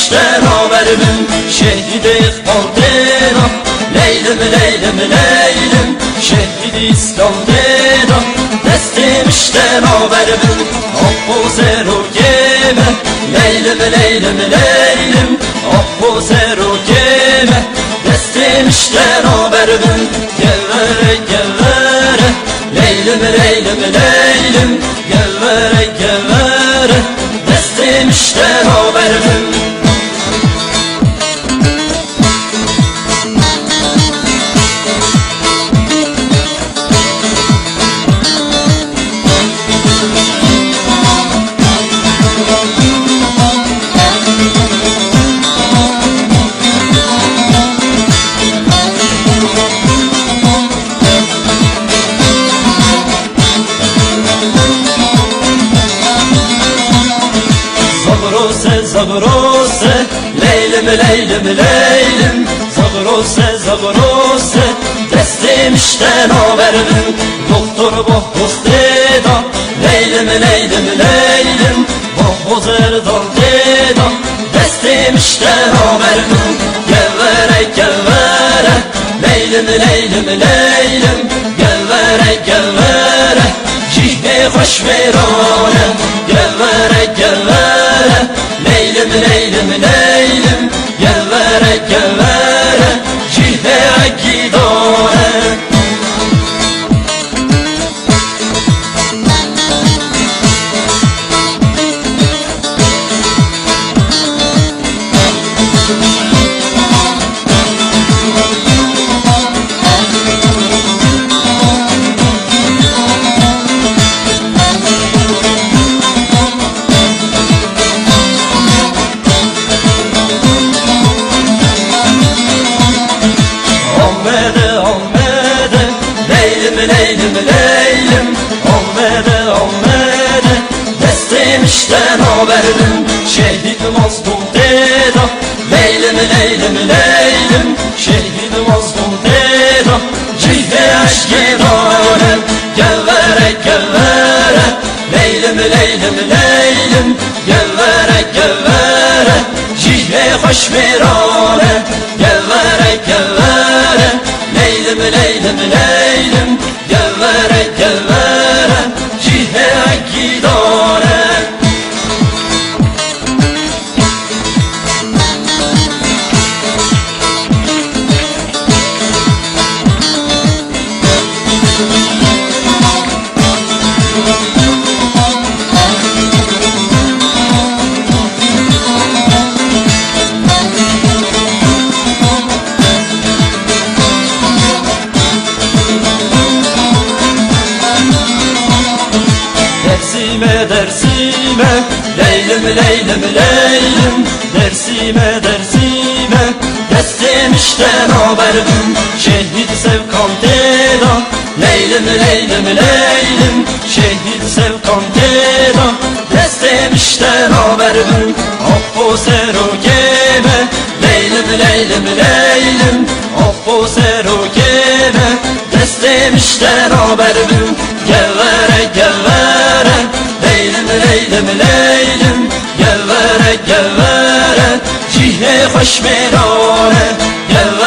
Destimişten haberim şehidi kaldera Leylim leylim leylim şehidi İslam deda Destimişten haberim Akbu serukeme Leylim leylim leylim Akbu serukeme Destimişten haberim Gevvere gevvere Leylim leylim leylim Gevvere gevvere Destimişten haberim Zagrose, leylim leylim leylim Zagrose, destimişten haberim Doktor Bohbuz deda Leylim leylim leylim Bohbuz Erdal deda Destimişten haberim Gevvere gevvere Leylim leylim leylim Gevvere gevvere Cihne hoş verane Gevvere gevvere Leylim leylim leylim Gevvere gevvere Cihne gidane Leylim leylim Ahmede Ahmede Destimişten haberim Şehit mazlum deda Leylim leylim leylim Şehit mazlum deda Cihde aşkidane Gevvere gevvere Leylim leylim leylim Gevvere gevvere Cihde hoş verane Gevvere gevvere Leylim leylim leylim Gevvere gevvere Cihne gidane Dersime Leylim leylim leylim Dersime Destimişten haberim Şehit Sevkan deda Leylim leylim leylim Şehit Sevkan deda Destimişten haberim Akbu serukeme Leylim leylim leylim Akbu serukeme Destimişten haberim Gevvere gevvere Leylim leylim leylim Gevvere gevvere Cihne hoş verane Gevvere